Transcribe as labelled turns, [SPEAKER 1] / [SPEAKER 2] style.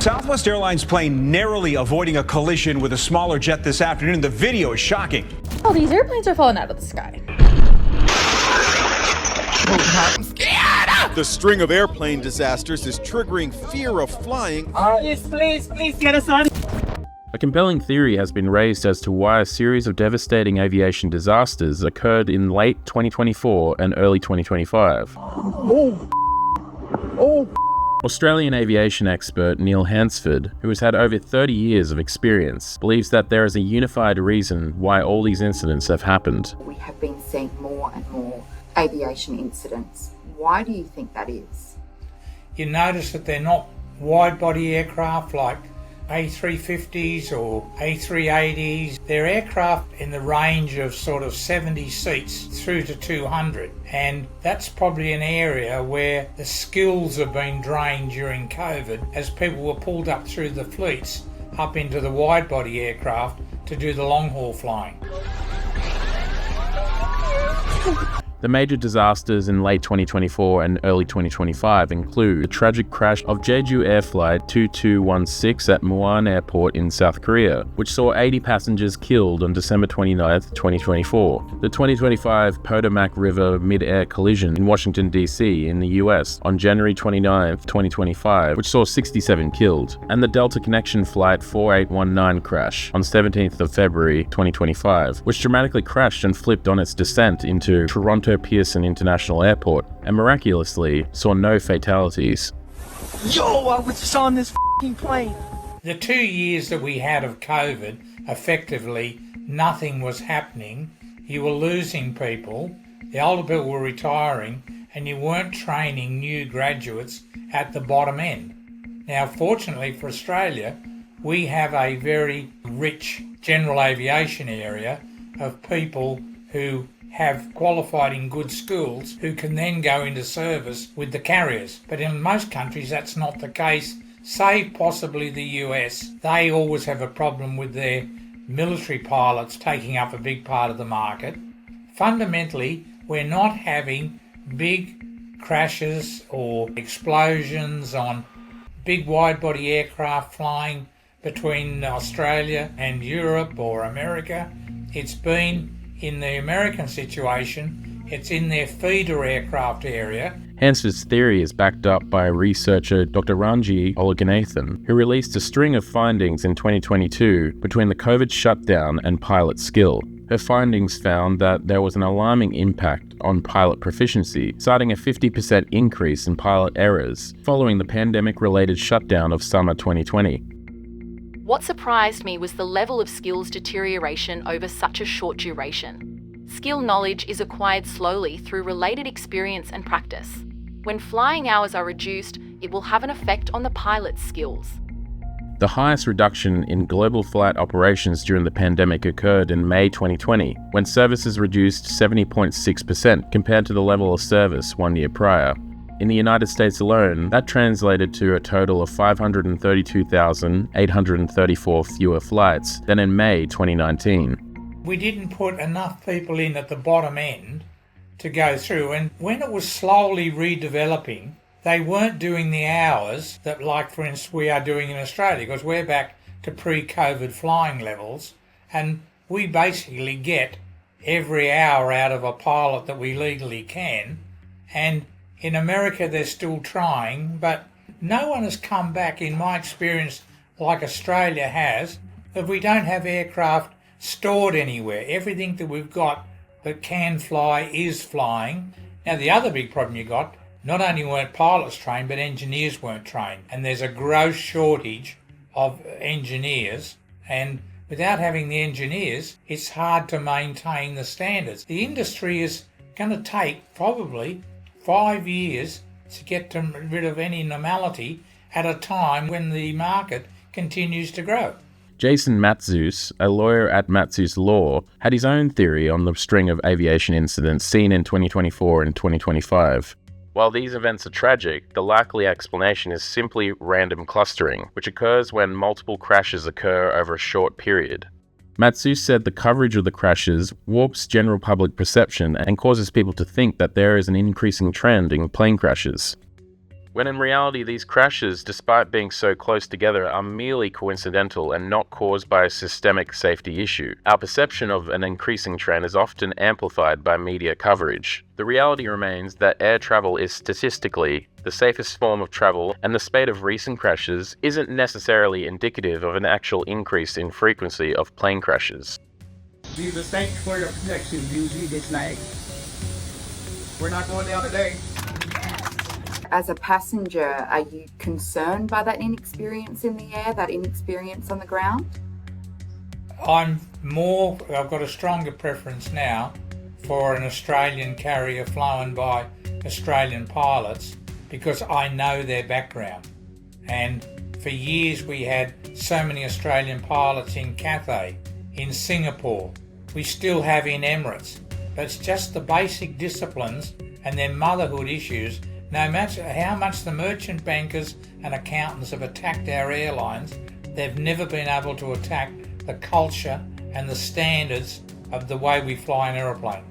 [SPEAKER 1] Southwest Airlines plane narrowly avoiding a collision with a smaller jet this afternoon. The video is shocking.
[SPEAKER 2] Oh, these airplanes are falling out of the sky.
[SPEAKER 3] I'm scared! The string of airplane disasters is triggering fear of flying.
[SPEAKER 4] Please get us on.
[SPEAKER 5] A compelling theory has been raised as to why a series of devastating aviation disasters occurred in late 2024 and early 2025. Australian aviation expert Neil Hansford, who has had over 30 years of experience, believes that there is a unified reason why all these incidents have happened.
[SPEAKER 6] We have been seeing more and more aviation incidents. Why do you think that is?
[SPEAKER 4] You notice that they're not wide-body aircraft like A350s or A380s. They're aircraft in the range of sort of 70 seats through to 200. And that's probably an area where the skills have been drained during COVID as people were pulled up through the fleets up into the wide-body aircraft to do the long-haul flying.
[SPEAKER 5] The major disasters in late 2024 and early 2025 include the tragic crash of Jeju Air Flight 2216 at Muan Airport in South Korea, which saw 80 passengers killed on December 29, 2024. The 2025 Potomac River mid-air collision in Washington, D.C. in the US on January 29, 2025, which saw 67 killed. And the Delta Connection Flight 4819 crash on 17th of February 2025, which dramatically crashed and flipped on its descent into Toronto Pearson International Airport and miraculously saw no fatalities.
[SPEAKER 7] Yo, I was just on this f***ing plane.
[SPEAKER 4] The 2 years that we had of COVID, effectively nothing was happening. You were losing people, the older people were retiring, and you weren't training new graduates at the bottom end. Now, fortunately for Australia, we have a very rich general aviation area of people who have qualified in good schools who can then go into service with the carriers. But in most countries that's not the case, save possibly the US. They always have a problem with their military pilots taking up a big part of the market. Fundamentally, we're not having big crashes or explosions on big wide-body aircraft flying between Australia and Europe or America. It's been in the American situation, it's in their feeder aircraft area.
[SPEAKER 5] Hansford's theory is backed up by researcher Dr. Ranji Ologanathan, who released a string of findings in 2022 between the COVID shutdown and pilot skill. Her findings found that there was an alarming impact on pilot proficiency, citing a 50% increase in pilot errors following the pandemic-related shutdown of summer 2020.
[SPEAKER 8] What surprised me was the level of skills deterioration over such a short duration. Skill knowledge is acquired slowly through related experience and practice. When flying hours are reduced, it will have an effect on the pilot's skills.
[SPEAKER 5] The highest reduction in global flight operations during the pandemic occurred in May 2020, when services reduced 70.6% compared to the level of service 1 year prior. In the United States alone, that translated to a total of 532,834 fewer flights than in May 2019.
[SPEAKER 4] We didn't put enough people in at the bottom end to go through, and when it was slowly redeveloping, they weren't doing the hours that, like for instance, we are doing in Australia, because we're back to pre-COVID flying levels, and we basically get every hour out of a pilot that we legally can, and in America, they're still trying, but no one has come back, in my experience, like Australia has, that we don't have aircraft stored anywhere. Everything that we've got that can fly is flying. Now, the other big problem you got, not only weren't pilots trained, but engineers weren't trained. And there's a gross shortage of engineers, and without having the engineers, it's hard to maintain the standards. The industry is going to take probably 5 years to get rid of any normality at a time when the market continues to grow.
[SPEAKER 5] Jason Matzeus, a lawyer at Matzeus Law, had his own theory on the string of aviation incidents seen in 2024 and 2025. While these events are tragic, the likely explanation is simply random clustering, which occurs when multiple crashes occur over a short period. Matzeus said the coverage of the crashes warps general public perception and causes people to think that there is an increasing trend in plane crashes. when in reality these crashes, despite being so close together, are merely coincidental and not caused by a systemic safety issue. Our perception of an increasing trend is often amplified by media coverage. The reality remains that air travel is statistically the safest form of travel, and the spate of recent crashes isn't necessarily indicative of an actual increase in frequency of plane crashes.
[SPEAKER 7] Jesus, thank you for your protection. Usually this night. We're not going down today.
[SPEAKER 6] As a passenger, are you concerned by that inexperience in the air, that inexperience on the ground?
[SPEAKER 4] I've got a stronger preference now for an Australian carrier flown by Australian pilots because I know their background. And for years we had so many Australian pilots in Cathay, in Singapore. We still have in Emirates. But it's just the basic disciplines and their motherhood issues. No matter how much the merchant bankers and accountants have attacked our airlines, they've never been able to attack the culture and the standards of the way we fly an aeroplane.